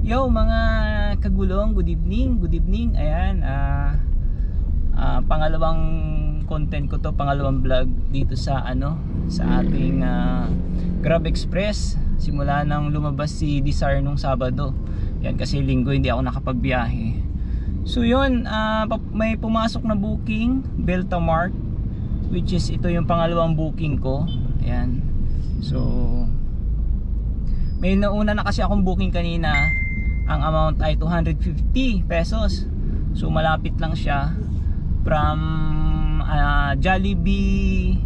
Yo mga kagulong, good evening, good evening. Ayan, pangalawang content ko to, pangalawang vlog dito sa sa ating Grab Express. Simula nang lumabas si Desire nung Sabado. Yan, kasi linggo hindi ako nakapagbiyahe. So yun, may pumasok na booking, Beltamart, which is ito yung pangalawang booking ko. Ayan. So may nauna na kasi akong booking kanina. Ang amount ay 250 pesos. So malapit lang siya from Jollibee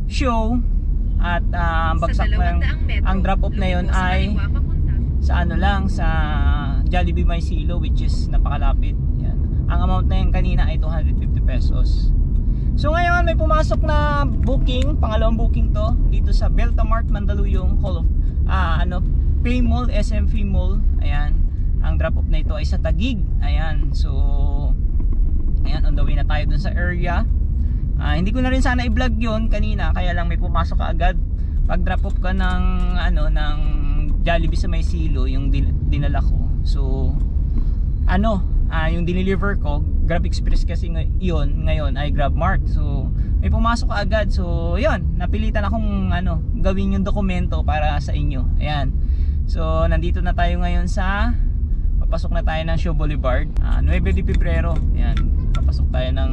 show. At bagsak lang ang drop off na yon ay sa sa Jollibee May Silo, which is napakalapit. Yan. Ang amount na yan kanina ay 250 pesos. So ngayon may pumasok na booking, pangalawang booking to dito sa Beltamart, Mandaluyong, Hall of Pay Mall, SMP Mall. Ayan. Ang drop off na ito ay sa Taguig. Ayan. So ayan, on the way na tayo dun sa area. Hindi ko na rin sana i-vlog 'yon kanina, kaya lang may pumasok ka agad. Pag drop off ka ng ng Jollibee sa May Silo, yung dinala ko. So yung dineliver ko, Grab Express kasi ngayon ay GrabMart. So may pumasok ka agad. So yun, napilitan akong gawin yung dokumento para sa inyo. Ayan. So nandito na tayo ngayon papasok na tayo ng Show Boulevard, 9 de Pebrero. Ayan, papasok tayo ng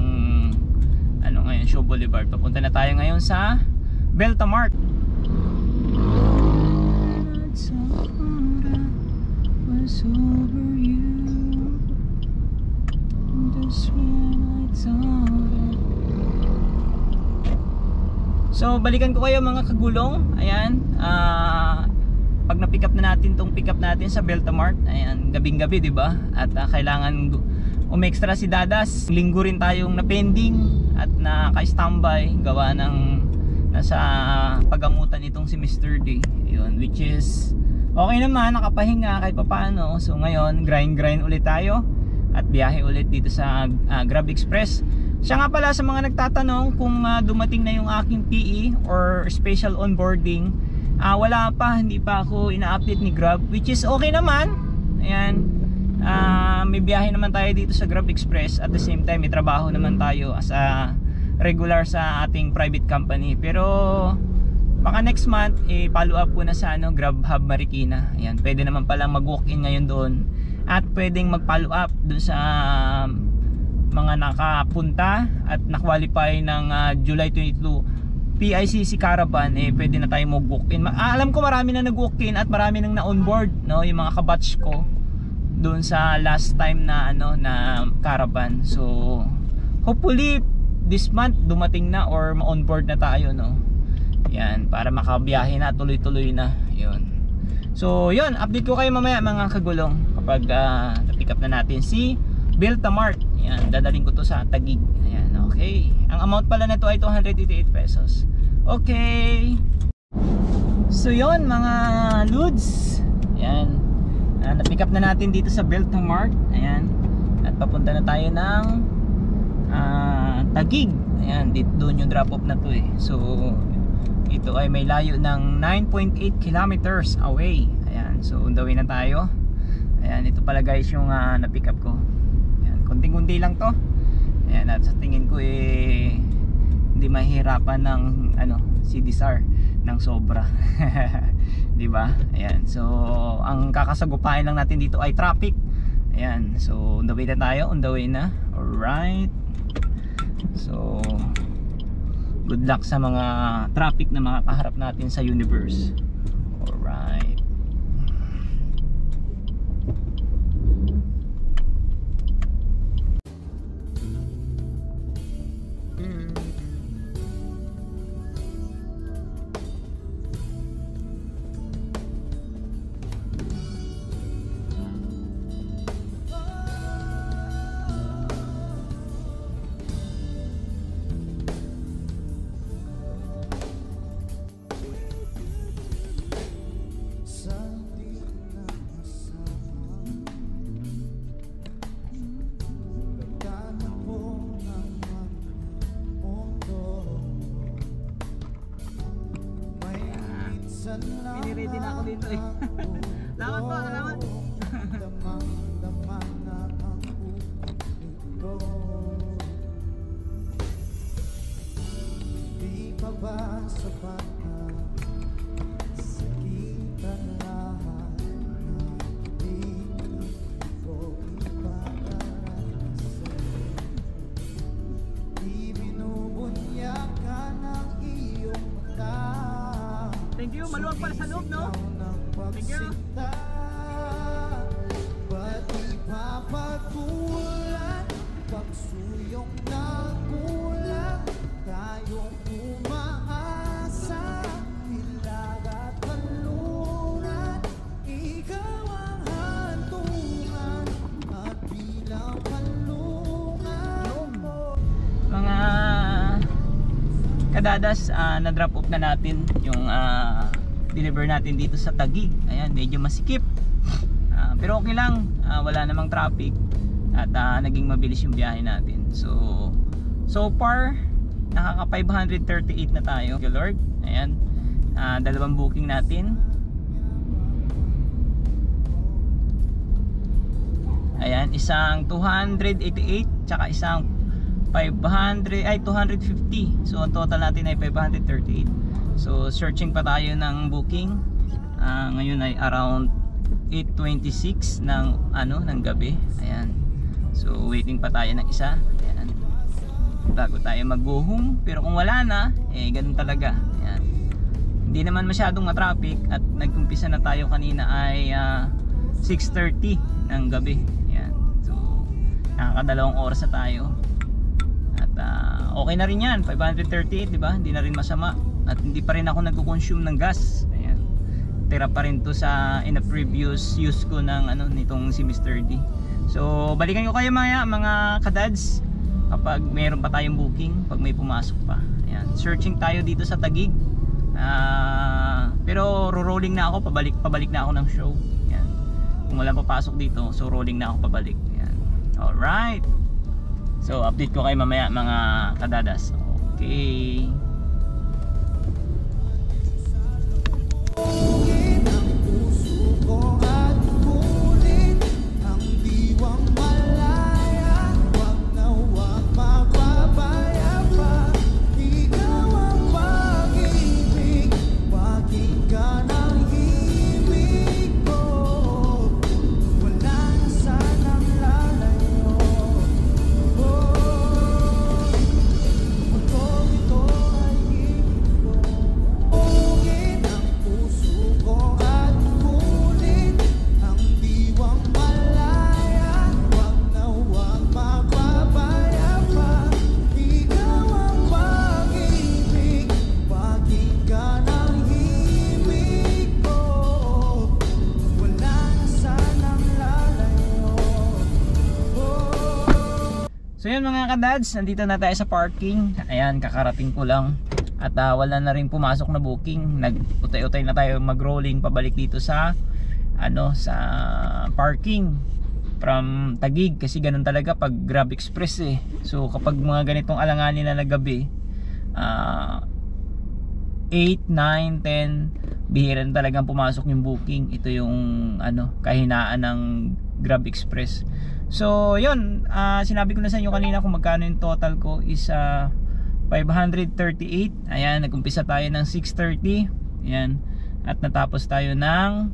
ngayon, Show Boulevard. Papunta na tayo ngayon sa Beltamart. So balikan ko kayo mga kagulong. Ayan, pag na-pick up na natin tong pick up natin sa Beltamart, ayan, gabing-gabi, 'di ba? At kailangan umextra si Dadas. Linggo rin tayong na-pending at naka-standby gawa ng nasa pagamutan itong si Mr. D. 'Yun, which is okay naman, nakapahinga kahit papaano. So ngayon, grind ulit tayo at biyahe ulit dito sa Grab Express. Siya nga pala, sa mga nagtatanong kung dumating na yung aking PE or special onboarding, wala pa, hindi pa ako ina-update ni Grab, which is okay naman. Ayan, may biyahe naman tayo dito sa Grab Express. At the same time, may trabaho naman tayo as a regular sa ating private company. Pero baka next month, follow up ko na sa Grab Hub Marikina. Ayan, pwede naman palang mag-walk-in ngayon doon. At pwedeng mag-follow up doon sa mga nakapunta at na-qualify ng July 22 PICC Caravan. Pwede na tayo mag-walk-in. Alam ko marami na nag-walk-in at marami nang na-onboard, no, yung mga kabatch ko doon sa last time na na Caravan. So hopefully this month dumating na or ma-onboard na tayo, no. Yan, para makabiyahe na tuloy-tuloy na. Yun. So yun, update ko kayo mamaya mga kagulong kapag na-pick up na natin si Beltamart. Ayan, dadaling ko to sa Taguig. Ayan, okay. Ang amount pala na to ay 288 pesos. Okay. So yun mga Lods. Ayan, na-pick up na natin dito sa Beltamart. Ayan. At papunta na tayo ng Taguig. Ayan, doon yung drop off na to eh. So ito ay may layo ng 9.8 kilometers away. Ayan, so on the way na tayo. Ayan, ito pala guys yung na-pick up ko. Ayan, konting-kunti lang to. Ayan, at sa tingin ko hindi mahirapan ng si Desire ng sobra. 'Di ba? Ayan, so ang kakasagupain lang natin dito ay traffic. Ayan, so on the way na tayo, on the way na. Alright. So good luck sa mga traffic na makakaharap natin sa universe. Alright. ready na ako dito eh. Salamat po, salamat. Di pa ba sapat na sakitan lahat na di ko ipadarasa? Di binubunyakan ang iyong mata. Thank you, maluwag pala sa loob, no? Thank you. Ba't ipapagkulan pagsuyong ng kulang? Tayong umaasa, hilag at kanluran. Ikaw ang hantungan at bilang kanlungan mo. Mga kadadas, na-drop off na natin yung deliver natin dito sa Taguig. Ayan, medyo masikip. Pero okay lang, wala namang traffic at naging mabilis yung biyahe natin. So far, nakaka 538 na tayo. Thank you Lord. Ayan, dalawang booking natin. Ayan, isang 288 tsaka isang 250. So ang total natin ay 538. So searching pa tayo ng booking. Ngayon ay around 8:26 ng gabi. Ayan. So waiting pa tayo ng isa. Ayan. Bago tayo mag-go home. Pero kung wala na, ganun talaga. Ayan. Hindi naman masyadong ma-traffic at nag-umpisa na tayo kanina ay 6:30 ng gabi. Ayan. So nakakadalawang oras na tayo. At okay na rin yan, 538, di ba? Hindi na rin masama. At hindi pa rin ako nagko-consume ng gas. Ayan. Tira pa rin to sa in a previous use ko ng nitong si Mr. D. So balikan ko kayo mga kadads kapag mayroon pa tayong booking, pag may pumasok pa. Ayan. Searching tayo dito sa Taguig. Pero rolling na ako, pabalik na ako ng show. Ayan. Kung wala papasok dito, so rolling na ako pabalik. Ayan. Alright. So update ko kayo mamaya mga kadadas. Okay. Ang puso ko at kunin ang diwang malaya. Wag na wag mapapaya pa. Ikaw ang pag-ibig, pakinggan ang himig ko. Wala na sanang lalayo. Ito ay ibig ko. Ugin ang puso ko at kunin ang diwang malaya. Wag na wag mapapaya pa. Ikaw ang pag-ibig, pakinggan ang himig ko. Wala na sanang lalayo. So yun mga kadads, nandito na tayo sa parking. Ayan, kakarating ko lang. At wala na rin pumasok na booking. Nag-utay-utay na tayo mag-rolling pabalik dito sa sa parking from Taguig, kasi ganun talaga pag Grab Express eh. So kapag mga ganitong alanganin na gabi, 8, 9, 10 bihira na talagang pumasok yung booking. Ito yung kahinaan ng Grab Express. So yun, sinabi ko na sa inyo kanina kung magkano yung total ko is 538. Ayan, nag-umpisa tayo ng 6:30. Ayan, at natapos tayo ng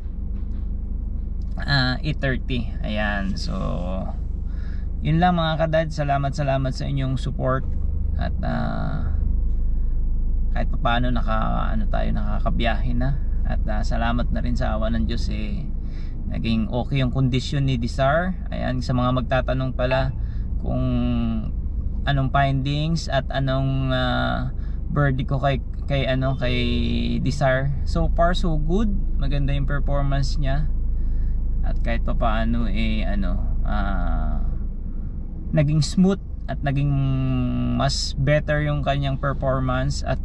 8:30. Ayan, so yun lang mga kadad. Salamat sa inyong support. At kahit paano nakakabiyahe na. At salamat na rin sa awa ng Diyos naging okay yung kondisyon ni Desar. Ayan, sa mga magtatanong pala kung anong findings at anong verdict ko kay Desar. So far so good. Maganda yung performance niya. At kahit paano naging smooth at naging mas better yung kanyang performance at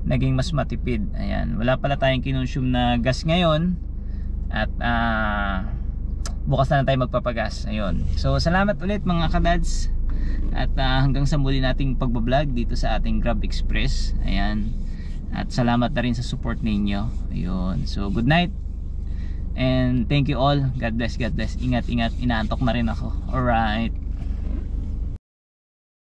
naging mas matipid. Ayan, wala pala tayong kinonsume na gas ngayon. At bukas na tayo magpapagas. Ayun. So salamat ulit mga kadads. At hanggang sa muli nating pagbablog dito sa ating Grab Express. Ayan. At salamat na rin sa support ninyo. Ayun. So good night. And thank you all. God bless, God bless. Ingat, ingat. Inaantok na rin ako. Alright.